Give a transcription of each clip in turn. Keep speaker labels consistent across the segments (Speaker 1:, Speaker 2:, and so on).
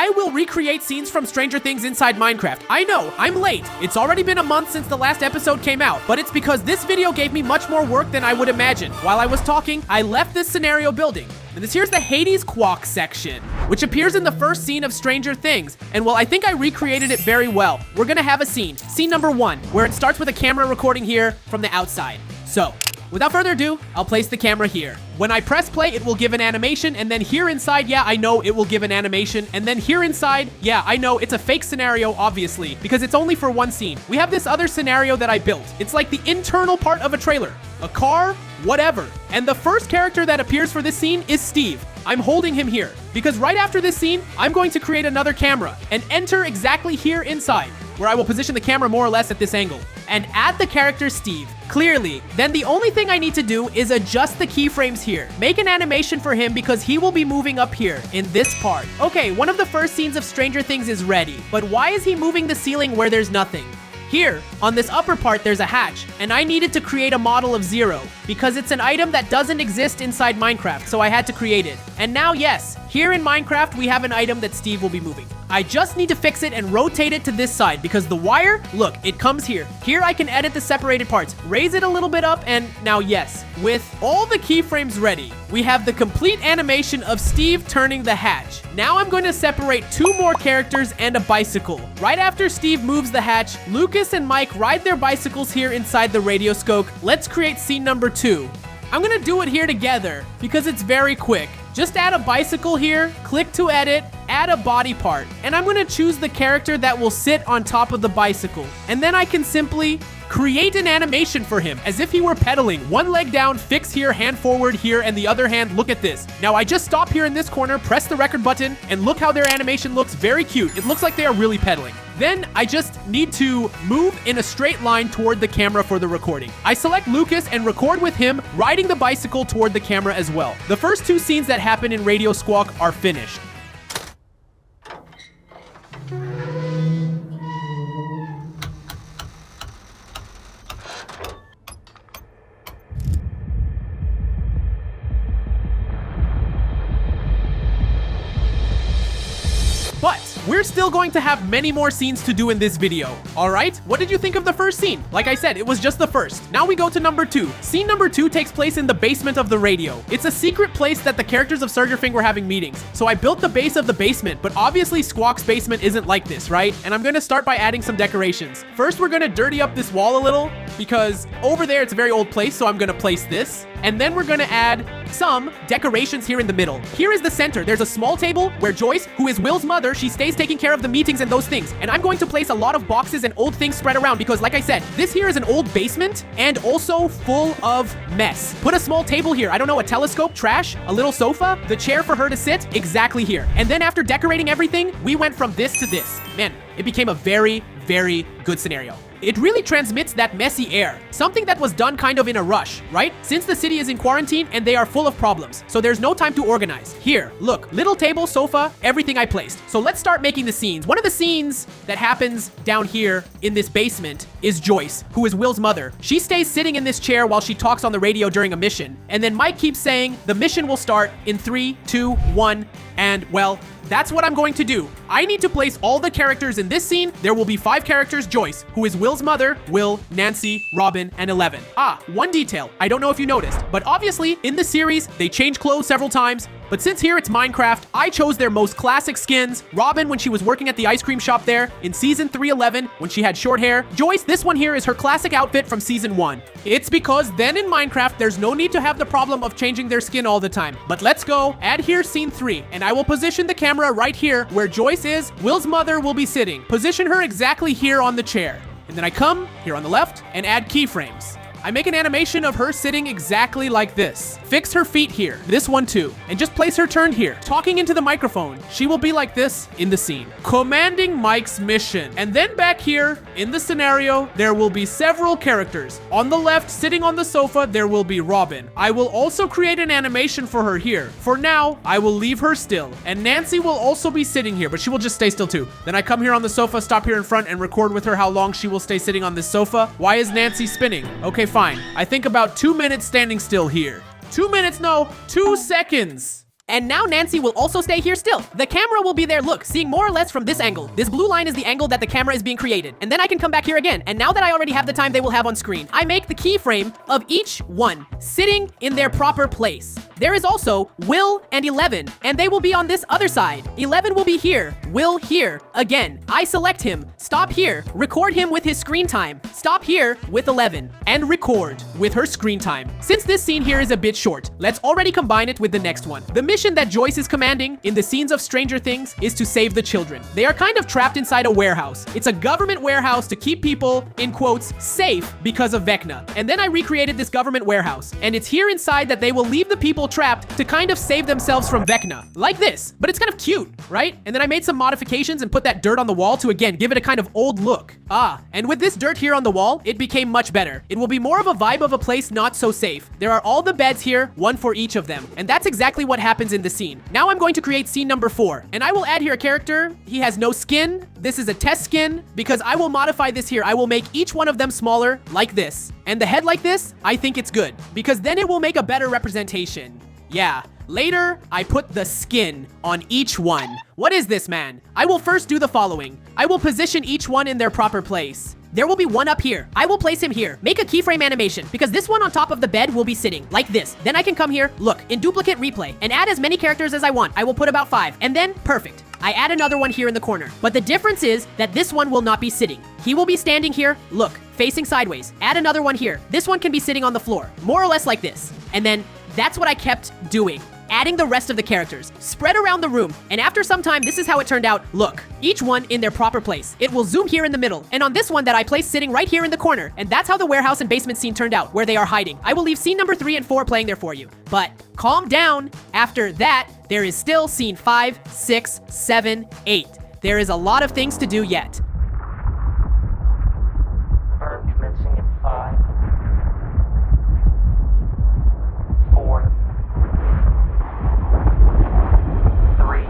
Speaker 1: I will recreate scenes from Stranger Things inside Minecraft. I know, I'm late. It's already been a month since the last episode came out, but it's because this video gave me much more work than I would imagine. While I was talking, I left this scenario building. And here's the Hades Quack section, which appears in the first scene of Stranger Things. And well, I think I recreated it very well. We're gonna have a scene number 1, where it starts with a camera recording here from the outside. So, without further ado, I'll place the camera here. When I press play, it will give an animation, and then here inside, yeah, I know it will give an animation, and then here inside, yeah, I know it's a fake scenario, obviously, because it's only for one scene. We have this other scenario that I built. It's like the internal part of a trailer. A car, whatever. And the first character that appears for this scene is Steve. I'm holding him here, because right after this scene, I'm going to create another camera, and enter exactly here inside, where I will position the camera more or less at this angle, and add the character Steve. Clearly, then the only thing I need to do is adjust the keyframes here. Make an animation for him because he will be moving up here in this part. Okay, one of the first scenes of Stranger Things is ready, but why is he moving the ceiling where there's nothing? Here, on this upper part, there's a hatch, and I needed to create a model of Zero, because it's an item that doesn't exist inside Minecraft, so I had to create it. And now, yes, here in Minecraft, we have an item that Steve will be moving. I just need to fix it and rotate it to this side, because the wire, look, it comes here. Here I can edit the separated parts, raise it a little bit up, and now yes, with all the keyframes ready, we have the complete animation of Steve turning the hatch. Now I'm going to separate 2 more characters and a bicycle. Right after Steve moves the hatch, Lucas and Mike ride their bicycles here inside the radioscope. Let's create scene number 2. I'm gonna do it here together because it's very quick. Just add a bicycle here, click to edit, add a body part, and I'm gonna choose the character that will sit on top of the bicycle. And then I can simply create an animation for him as if he were pedaling. One leg down, fix here, hand forward here, and the other hand, look at this. Now I just stop here in this corner, press the record button, and look how their animation looks very cute. It looks like they are really pedaling. Then I just need to move in a straight line toward the camera for the recording. I select Lucas and record with him riding the bicycle toward the camera as well. The first 2 scenes that happen in Radio Squawk are finished. But we're still going to have many more scenes to do in this video. Alright, what did you think of the first scene? Like I said, it was just the first. Now we go to number 2. Scene number 2 takes place in the basement of the radio. It's a secret place that the characters of Stranger Things were having meetings. So I built the base of the basement, but obviously Squawk's basement isn't like this, right? And I'm gonna start by adding some decorations. First, we're gonna dirty up this wall a little because over there it's a very old place, so I'm gonna place this. And then we're gonna add some decorations here in the middle. Here is the center. There's a small table where Joyce, who is Will's mother, she stays taking care of the meetings and those things. And I'm going to place a lot of boxes and old things spread around because, like I said, this here is an old basement and also full of mess. Put a small table here. I don't know, a telescope, trash, a little sofa, the chair for her to sit exactly here. And then after decorating everything, we went from this to this. Man, it became a very, very good scenario. It really transmits that messy air, something that was done kind of in a rush, right? Since the city is in quarantine and they are full of problems, so there's no time to organize. Here, look, little table, sofa, everything I placed. So let's start making the scenes. One of the scenes that happens down here in this basement is Joyce, who is Will's mother. She stays sitting in this chair while she talks on the radio during a mission. And then Mike keeps saying the mission will start in 3, 2, 1, and well, that's what I'm going to do. I need to place all the characters in this scene. There will be 5 characters: Joyce, who is Will's mother, Will, Nancy, Robin, and 11. Ah, one detail. I don't know if you noticed, but obviously in the series, they change clothes several times. But since here it's Minecraft, I chose their most classic skins. Robin, when she was working at the ice cream shop there in season 311, when she had short hair. Joyce, this one here is her classic outfit from season 1. It's because then in Minecraft, there's no need to have the problem of changing their skin all the time. But let's go, add here scene 3, and I will position the camera right here where Joyce is. Will's mother will be sitting. Position her exactly here on the chair. And then I come here on the left and add keyframes. I make an animation of her sitting exactly like this. Fix her feet here, this one too, and just place her turned here, talking into the microphone. She will be like this in the scene, commanding Mike's mission. And then back here in the scenario, there will be several characters. On the left, sitting on the sofa, there will be Robin. I will also create an animation for her here. For now, I will leave her still. And Nancy will also be sitting here, but she will just stay still too. Then I come here on the sofa, stop here in front, and record with her how long she will stay sitting on this sofa. Why is Nancy spinning? Okay, fine. I think about 2 minutes standing still here. 2 minutes, no, 2 seconds. And now Nancy will also stay here still. The camera will be there, look, seeing more or less from this angle. This blue line is the angle that the camera is being created. And then I can come back here again. And now that I already have the time they will have on screen, I make the keyframe of each one sitting in their proper place. There is also Will and 11, and they will be on this other side. 11 will be here, Will here. Again, I select him, stop here, record him with his screen time, stop here with 11, and record with her screen time. Since this scene here is a bit short, let's already combine it with the next one. The mission that Joyce is commanding in the scenes of Stranger Things is to save the children. They are kind of trapped inside a warehouse. It's a government warehouse to keep people, in quotes, safe because of Vecna. And then I recreated this government warehouse, and it's here inside that they will leave the people trapped to kind of save themselves from Vecna. Like this, but it's kind of cute, right? And then I made some modifications and put that dirt on the wall to, again, give it a kind of old look. And with this dirt here on the wall, it became much better. It will be more of a vibe of a place not so safe. There are all the beds here, one for each of them. And that's exactly what happens in the scene. Now I'm going to create scene number 4. And I will add here a character. He has no skin. This is a test skin because I will modify this here. I will make each one of them smaller like this. And the head like this, I think it's good because then it will make a better representation. Yeah. Later, I put the skin on each one. What is this, man? I will first do the following. I will position each one in their proper place. There will be one up here. I will place him here. Make a keyframe animation because this one on top of the bed will be sitting like this. Then I can come here, look, in duplicate replay and add as many characters as I want. I will put about 5 and then perfect. I add another one here in the corner. But the difference is that this one will not be sitting. He will be standing here, look, facing sideways. Add another one here. This one can be sitting on the floor, more or less like this. And then that's what I kept doing. Adding the rest of the characters, spread around the room, and after some time, this is how it turned out. Look, each one in their proper place. It will zoom here in the middle, and on this one that I placed sitting right here in the corner, and that's how the warehouse and basement scene turned out, where they are hiding. I will leave scene number 3 and 4 playing there for you. But calm down, after that, there is still scene 5, 6, 7, 8. There is a lot of things to do yet.
Speaker 2: Burn commencing in 5, 4, 3.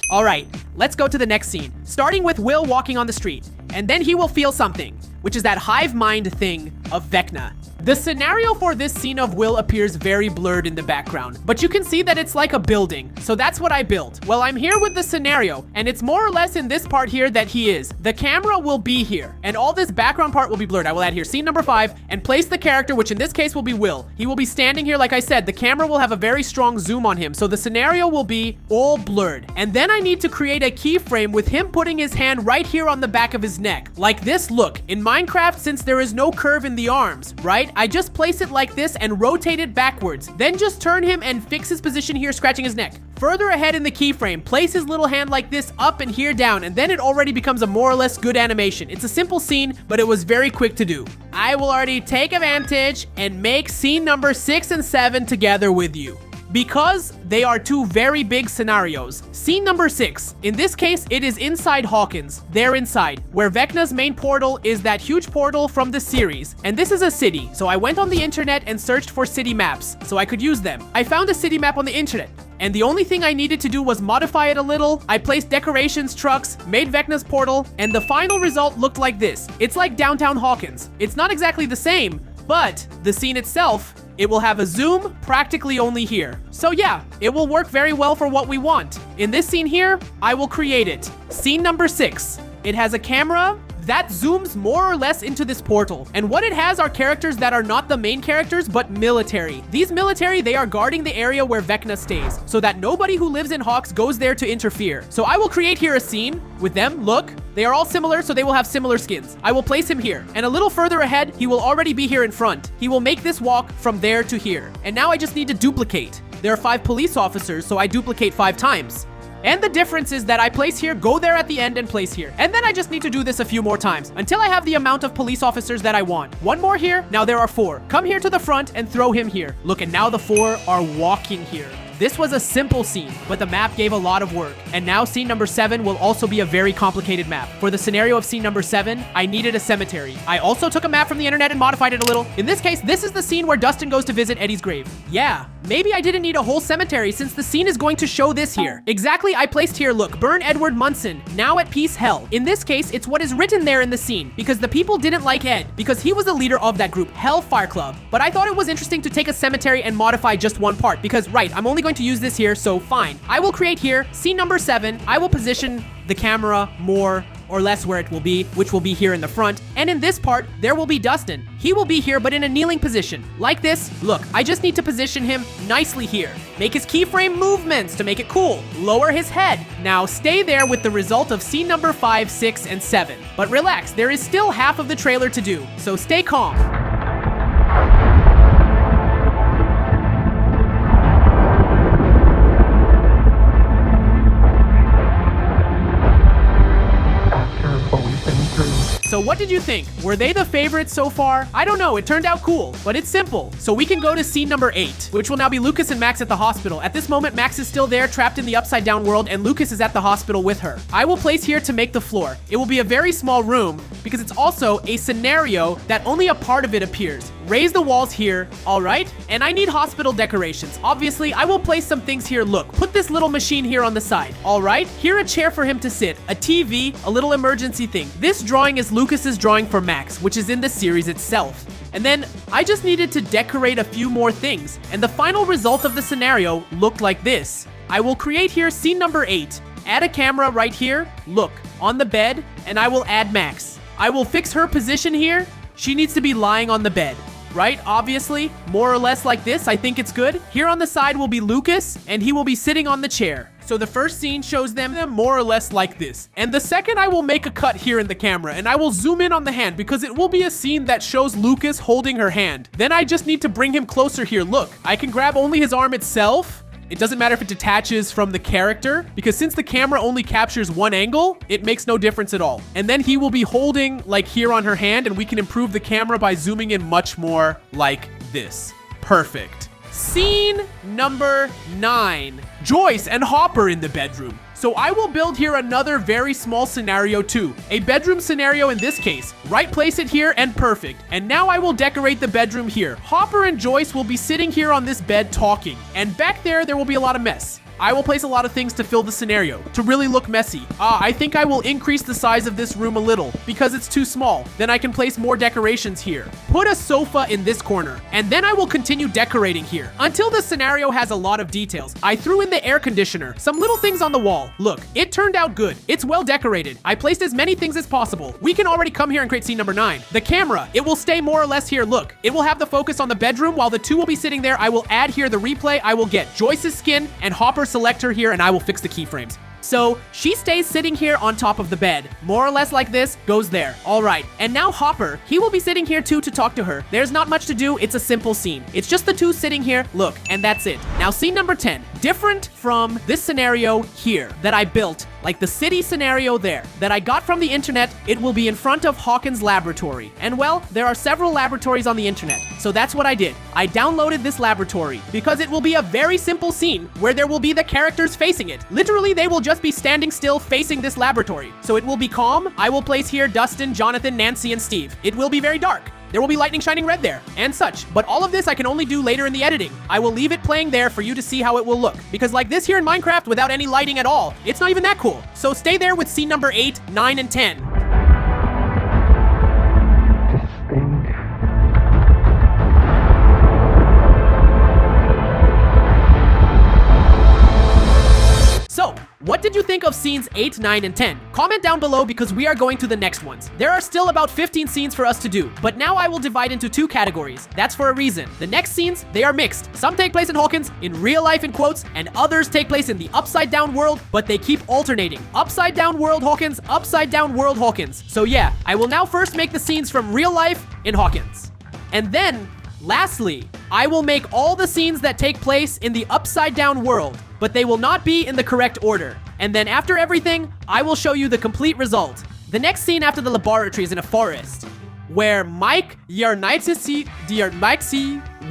Speaker 1: All right, let's go to the next scene, starting with Will walking on the street, and then he will feel something, which is that hive mind thing of Vecna. The scenario for this scene of Will appears very blurred in the background, but you can see that it's like a building, so that's what I built. Well, I'm here with the scenario, and it's more or less in this part here that he is. The camera will be here, and all this background part will be blurred. I will add here scene number 5, and place the character, which in this case will be Will. He will be standing here, like I said. The camera will have a very strong zoom on him, so the scenario will be all blurred. And then I need to create a keyframe with him putting his hand right here on the back of his neck. Like this, look. In Minecraft, since there is no curve in the arms, right? I just place it like this and rotate it backwards. Then just turn him and fix his position here, scratching his neck. Further ahead in the keyframe, place his little hand like this up and here down, and then it already becomes a more or less good animation. It's a simple scene, but it was very quick to do. I will already take advantage and make scene number 6 and 7 together with you, because they are two very big scenarios. Scene number 6. In this case, it is inside Hawkins. They're inside, where Vecna's main portal is that huge portal from the series. And this is a city, so I went on the internet and searched for city maps, so I could use them. I found a city map on the internet, and the only thing I needed to do was modify it a little. I placed decorations, trucks, made Vecna's portal, and the final result looked like this. It's like downtown Hawkins. It's not exactly the same, but the scene itself, it will have a zoom practically only here. So yeah, it will work very well for what we want. In this scene here, I will create it. Scene number 6. It has a camera that zooms more or less into this portal. And what it has are characters that are not the main characters, but military. These military, they are guarding the area where Vecna stays, so that nobody who lives in Hawks goes there to interfere. So I will create here a scene with them. Look, they are all similar, so they will have similar skins. I will place him here, and a little further ahead, he will already be here in front. He will make this walk from there to here. And now I just need to duplicate. There are 5 police officers, so I duplicate 5 times. And the difference is that I place here, go there at the end, and place here. And then I just need to do this a few more times until I have the amount of police officers that I want. One more here. Now there are 4. Come here to the front and throw him here. Look, and now the 4 are walking here. This was a simple scene, but the map gave a lot of work. And now scene number 7 will also be a very complicated map. For the scenario of scene number 7, I needed a cemetery. I also took a map from the internet and modified it a little. In this case, this is the scene where Dustin goes to visit Eddie's grave. Yeah, maybe I didn't need a whole cemetery since the scene is going to show this here. Exactly, I placed here, look, burn Edward Munson, now at peace hell. In this case, it's what is written there in the scene because the people didn't like Ed because he was the leader of that group, Hellfire Club. But I thought it was interesting to take a cemetery and modify just one part because, right, I'm only going to use this here, so fine. I will create here, scene number 7. I will position the camera more or less where it will be, which will be here in the front. And in this part, there will be Dustin. He will be here, but in a kneeling position. Like this. Look, I just need to position him nicely here. Make his keyframe movements to make it cool. Lower his head. Now stay there with the result of scene number 5, 6, and 7. But relax, there is still half of the trailer to do, so stay calm. So what did you think? Were they the favorites so far? I don't know, it turned out cool, but it's simple. So we can go to scene number 8, which will now be Lucas and Max at the hospital. At this moment, Max is still there, trapped in the upside down world, and Lucas is at the hospital with her. I will place here to make the floor. It will be a very small room because it's also a scenario that only a part of it appears. Raise the walls here, all right? And I need hospital decorations. Obviously, I will place some things here. Look, put this little machine here on the side, all right? Here a chair for him to sit, a TV, a little emergency thing. This drawing is Lucas's drawing for Max, which is in the series itself. And then I just needed to decorate a few more things. And the final result of the scenario looked like this. I will create here scene number 8. Add a camera right here, look, on the bed, and I will add Max. I will fix her position here. She needs to be lying on the bed. Right? Obviously, more or less like this. I think it's good. Here on the side will be Lucas, and he will be sitting on the chair. So the first scene shows them more or less like this. And the second, I will make a cut here in the camera, and I will zoom in on the hand because it will be a scene that shows Lucas holding her hand. Then I just need to bring him closer here. Look, I can grab only his arm itself. It doesn't matter if it detaches from the character because since the camera only captures one angle, it makes no difference at all. And then he will be holding like here on her hand and we can improve the camera by zooming in much more like this. Perfect. Scene number 9. Joyce and Hopper in the bedroom. So I will build here another very small scenario too. A bedroom scenario in this case. Right place it here and perfect. And now I will decorate the bedroom here. Hopper and Joyce will be sitting here on this bed talking. And back there will be a lot of mess. I will place a lot of things to fill the scenario, to really look messy. I think I will increase the size of this room a little, because it's too small. Then I can place more decorations here. Put a sofa in this corner, and then I will continue decorating here, until the scenario has a lot of details. I threw in the air conditioner, some little things on the wall. Look, it turned out good. It's well decorated. I placed as many things as possible. We can already come here and create scene number 9. The camera, it will stay more or less here. Look, it will have the focus on the bedroom, while the two will be sitting there. I will add here the replay. I will get Joyce's skin and Hopper's selector here, and I will fix the keyframes. So she stays sitting here on top of the bed, more or less like this, goes there. All right, and now Hopper, he will be sitting here too to talk to her. There's not much to do, it's a simple scene. It's just the two sitting here, look, and that's it. Now scene number 10, different from this scenario here that I built, like the city scenario there, that I got from the internet. It will be in front of Hawkins' laboratory. And well, there are several laboratories on the internet, so that's what I did. I downloaded this laboratory because it will be a very simple scene where there will be the characters facing it. Literally, they will just be standing still facing this laboratory. So it will be calm. I will place here Dustin, Jonathan, Nancy, and Steve. It will be very dark. There will be lightning shining red there, and such. But all of this I can only do later in the editing. I will leave it playing there for you to see how it will look. Because like this here in Minecraft without any lighting at all, it's not even that cool. So stay there with scene number 8, 9, and 10. So, what did you think of scenes 8, 9, and 10? Comment down below because we are going to the next ones. There are still about 15 scenes for us to do, but now I will divide into 2 categories. That's for a reason. The next scenes, they are mixed. Some take place in Hawkins, in real life in quotes, and others take place in the upside down world, but they keep alternating. Upside down world Hawkins, upside down world Hawkins. So yeah, I will now first make the scenes from real life in Hawkins. And then, lastly, I will make all the scenes that take place in the upside down world, but they will not be in the correct order. And then after everything, I will show you the complete result. The next scene after the laboratory is in a forest, where Mike Yarnitsi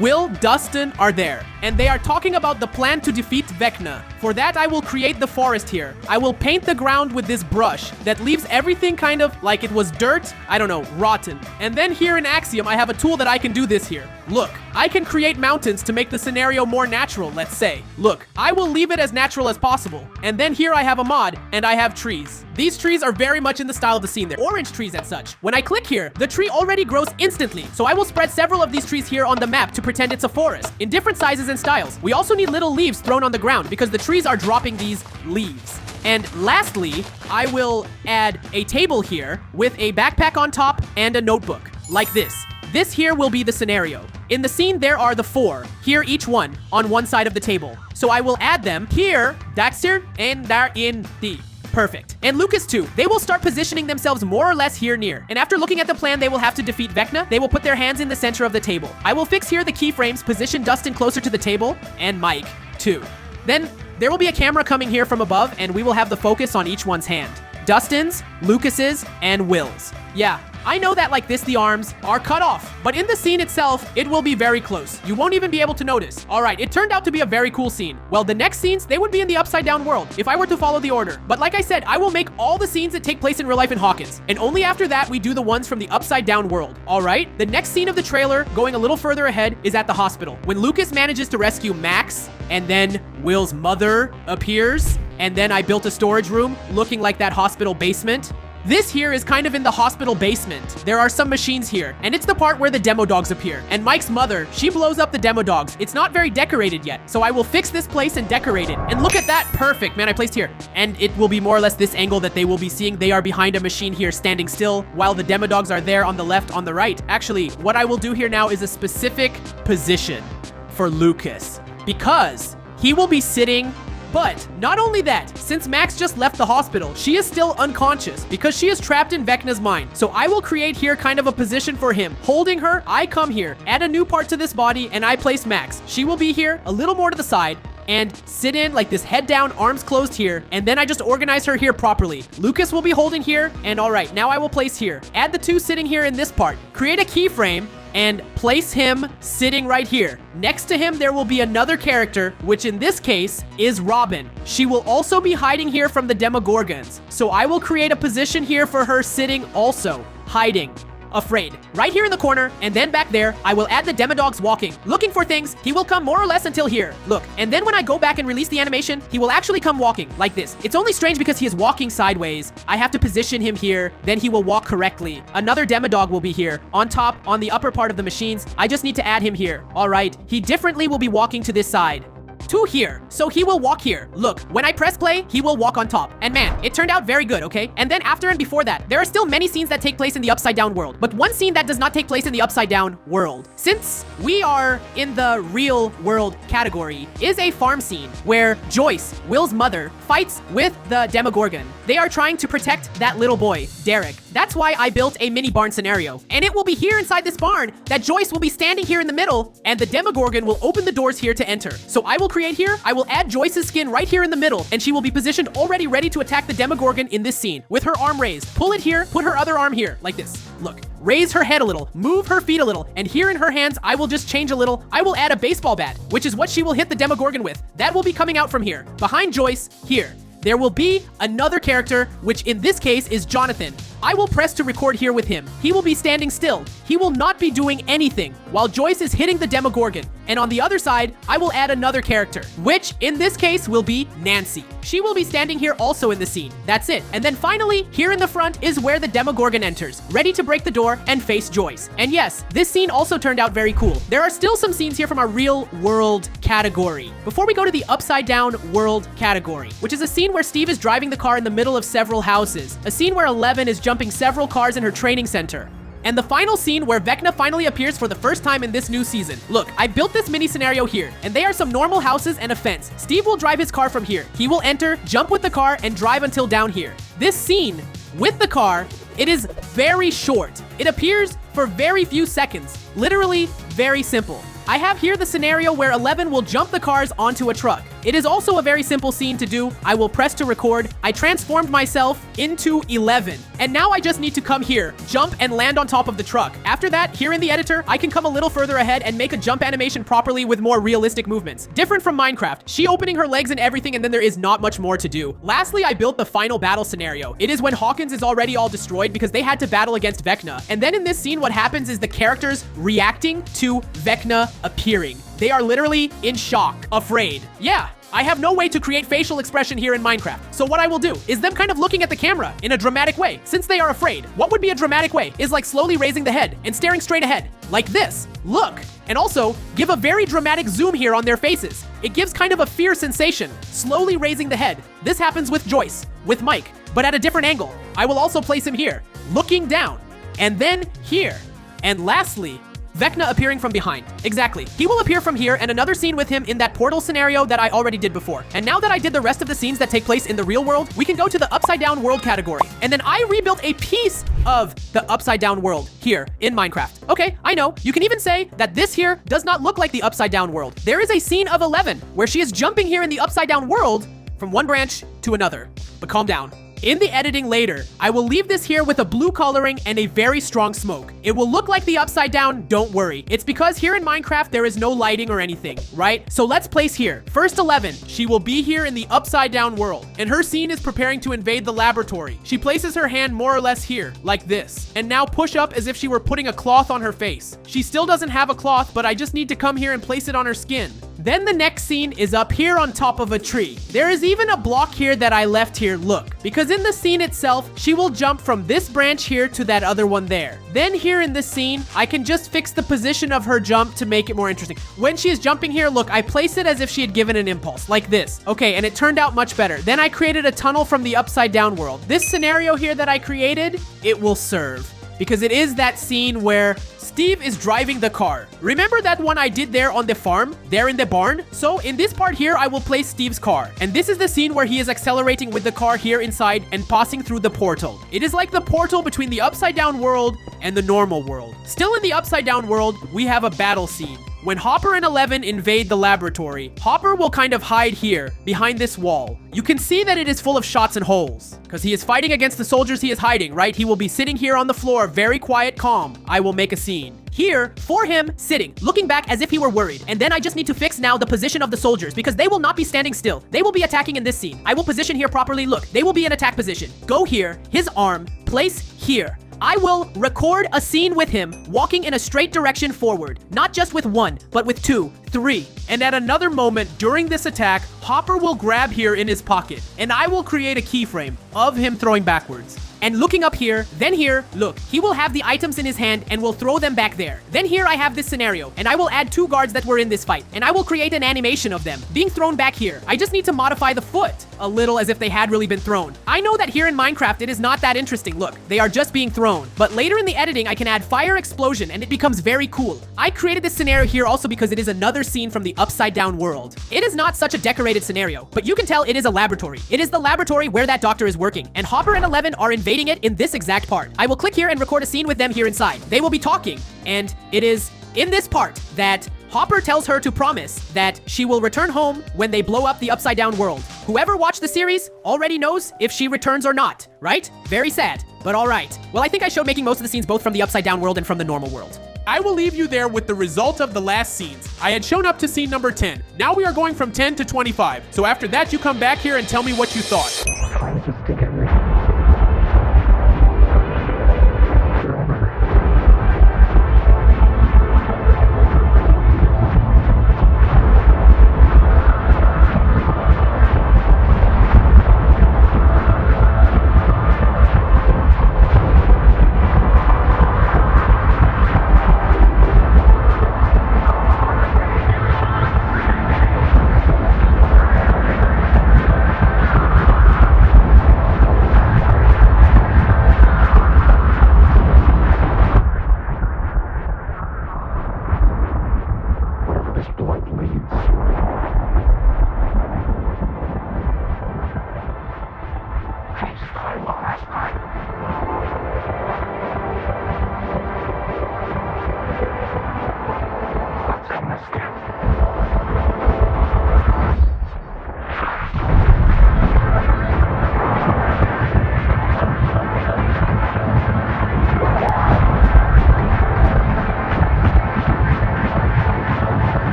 Speaker 1: Will, Dustin are there, and they are talking about the plan to defeat Vecna. For that, I will create the forest here. I will paint the ground with this brush that leaves everything kind of like it was dirt, I don't know, rotten. And then here in Axiom, I have a tool that I can do this here. Look, I can create mountains to make the scenario more natural, let's say. Look, I will leave it as natural as possible. And then here I have a mod, and I have trees. These trees are very much in the style of the scene. They're orange trees and such. When I click here, the tree already grows instantly. So I will spread several of these trees here on the map to pretend it's a forest in different sizes and styles. We also need little leaves thrown on the ground because the trees are dropping these leaves. And lastly, I will add a table here with a backpack on top and a notebook like this. This here will be the scenario. In the scene, there are the 4, here each one on one side of the table. So I will add them here, that's here, and there in the. Perfect. And Lucas too. They will start positioning themselves more or less here near. And after looking at the plan, they will have to defeat Vecna. They will put their hands in the center of the table. I will fix here the keyframes, position Dustin closer to the table, and Mike too. Then there will be a camera coming here from above, and we will have the focus on each one's hand. Dustin's, Lucas's, and Will's. Yeah, I know that like this, the arms are cut off, but in the scene itself, it will be very close. You won't even be able to notice. All right, it turned out to be a very cool scene. Well, the next scenes, they would be in the upside down world if I were to follow the order. But like I said, I will make all the scenes that take place in real life in Hawkins. And only after that, we do the ones from the upside down world. All right, the next scene of the trailer, going a little further ahead, is at the hospital. When Lucas manages to rescue Max, and then Will's mother appears, and then I built a storage room looking like that hospital basement. This here is kind of in the hospital basement. There are some machines here, and it's the part where the demo dogs appear. And Mike's mother, she blows up the demo dogs. It's not very decorated yet, so I will fix this place and decorate it. And look at that, perfect, man, I placed here. And it will be more or less this angle that they will be seeing. They are behind a machine here standing still, while the demo dogs are there on the left, on the right. Actually, what I will do here now is a specific position for Lucas, because he will be sitting. But not only that, since Max just left the hospital, she is still unconscious because she is trapped in Vecna's mind. So I will create here kind of a position for him. Holding her, I come here, add a new part to this body, and I place Max. She will be here a little more to the side and sit in like this, head down, arms closed here, and then I just organize her here properly. Lucas will be holding here, and all right, now I will place here. Add the 2 sitting here in this part. Create a keyframe and place him sitting right here. Next to him, there will be another character, which in this case is Robin. She will also be hiding here from the Demogorgons. So I will create a position here for her sitting also, hiding. Afraid. Right here in the corner, and then back there, I will add the Demodogs walking, looking for things. He will come more or less until here. Look, and then when I go back and release the animation, he will actually come walking like this. It's only strange because he is walking sideways. I have to position him here, then he will walk correctly. Another Demodog will be here, on top, on the upper part of the machines. I just need to add him here. All right, he differently will be walking to this side. To here. So he will walk here. Look, when I press play, he will walk on top. And man, it turned out very good, okay? And then after and before that, there are still many scenes that take place in the upside down world, but one scene that does not take place in the upside down world. Since we are in the real world category, is a farm scene where Joyce, Will's mother, fights with the Demogorgon. They are trying to protect that little boy, Derek. That's why I built a mini barn scenario. And it will be here inside this barn that Joyce will be standing here in the middle, and the Demogorgon will open the doors here to enter. So I will create here, I will add Joyce's skin right here in the middle, and she will be positioned already ready to attack the Demogorgon in this scene with her arm raised. Pull it here, put her other arm here, like this. Look, raise her head a little, move her feet a little, and here in her hands, I will just change a little. I will add a baseball bat, which is what she will hit the Demogorgon with. That will be coming out from here. Behind Joyce, here. There will be another character, which in this case is Jonathan. I will press to record here with him. He will be standing still. He will not be doing anything while Joyce is hitting the Demogorgon. And on the other side, I will add another character, which in this case will be Nancy. She will be standing here also in the scene. That's it. And then finally, here in the front is where the Demogorgon enters, ready to break the door and face Joyce. And yes, this scene also turned out very cool. There are still some scenes here from our real world category. Before we go to the upside down world category, which is a scene where Steve is driving the car in the middle of several houses. A scene where Eleven is jumping several cars in her training center. And the final scene where Vecna finally appears for the first time in this new season. Look, I built this mini scenario here, and they are some normal houses and a fence. Steve will drive his car from here. He will enter, jump with the car, and drive until down here. This scene with the car, it is very short. It appears for very few seconds. Literally very simple. I have here the scenario where Eleven will jump the cars onto a truck. It is also a very simple scene to do. I will press to record. I transformed myself into 11. And now I just need to come here, jump and land on top of the truck. After that, here in the editor, I can come a little further ahead and make a jump animation properly with more realistic movements. Different from Minecraft. She opening her legs and everything, and then there is not much more to do. Lastly, I built the final battle scenario. It is when Hawkins is already all destroyed because they had to battle against Vecna. And then in this scene, what happens is the characters reacting to Vecna appearing. They are literally in shock, afraid. Yeah, I have no way to create facial expression here in Minecraft. So what I will do is them kind of looking at the camera in a dramatic way. Since they are afraid, what would be a dramatic way is like slowly raising the head and staring straight ahead, like this. Look. And also, give a very dramatic zoom here on their faces. It gives kind of a fear sensation, slowly raising the head. This happens with Joyce, with Mike, but at a different angle. I will also place him here, looking down, and then here. And lastly, Vecna appearing from behind. Exactly. He will appear from here and another scene with him in that portal scenario that I already did before. And now that I did the rest of the scenes that take place in the real world, we can go to the upside down world category. And then I rebuilt a piece of the upside down world here in Minecraft. Okay, I know. You can even say that this here does not look like the upside down world. There is a scene of 11 where she is jumping here in the upside down world from one branch to another. But calm down. In the editing later, I will leave this here with a blue coloring and a very strong smoke. It will look like the upside down, don't worry. It's because here in Minecraft, there is no lighting or anything, right? So let's place here. First 11, she will be here in the upside down world, and her scene is preparing to invade the laboratory. She places her hand more or less here, like this, and now push up as if she were putting a cloth on her face. She still doesn't have a cloth, but I just need to come here and place it on her skin. Then the next scene is up here on top of a tree. There is even a block here that I left here, look. Because in the scene itself, she will jump from this branch here to that other one there. Then here in this scene, I can just fix the position of her jump to make it more interesting. When she is jumping here, look, I place it as if she had given an impulse, like this. Okay, and it turned out much better. Then I created a tunnel from the upside down world. This scenario here that I created, it will serve. Because it is that scene where Steve is driving the car. Remember that one I did there on the farm, there in the barn? So in this part here, I will place Steve's car. And this is the scene where he is accelerating with the car here inside and passing through the portal. It is like the portal between the upside down world and the normal world. Still in the upside down world, we have a battle scene. When Hopper and 11 invade the laboratory, Hopper will kind of hide here, behind this wall. You can see that it is full of shots and holes, because he is fighting against the soldiers he is hiding, right? He will be sitting here on the floor, very quiet, calm. I will make a scene. Here, for him, sitting, looking back as if he were worried. And then I just need to fix now the position of the soldiers, because they will not be standing still. They will be attacking in this scene. I will position here properly. Look, they will be in attack position. Go here, his arm, place here. I will record a scene with him walking in a straight direction forward, not just with 1, but with 2, 3. And at another moment during this attack, Hopper will grab here in his pocket, and I will create a keyframe of him throwing backwards. And looking up here, then here, look, he will have the items in his hand and will throw them back there. Then here I have this scenario, and I will add 2 guards that were in this fight, and I will create an animation of them being thrown back here. I just need to modify the foot a little as if they had really been thrown. I know that here in Minecraft, it is not that interesting. Look, they are just being thrown. But later in the editing, I can add fire explosion, and it becomes very cool. I created this scenario here also because it is another scene from the upside down world. It is not such a decorated scenario, but you can tell it is a laboratory. It is the laboratory where that doctor is working, and Hopper and 11 are invading it in this exact part. I will click here and record a scene with them here inside. They will be talking, and it is in this part that Hopper tells her to promise that she will return home when they blow up the upside down world. Whoever watched the series already knows if she returns or not, right? Very sad, but all right. Well, I think I showed making most of the scenes both from the upside down world and from the normal world.
Speaker 3: I will leave you there with the result of the last scenes. I had shown up to scene number 10. Now we are going from 10 to 25. So after that, you come back here and tell me what you thought.
Speaker 2: Trying to stick at me.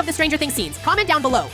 Speaker 4: of the Stranger Things scenes? Comment down below.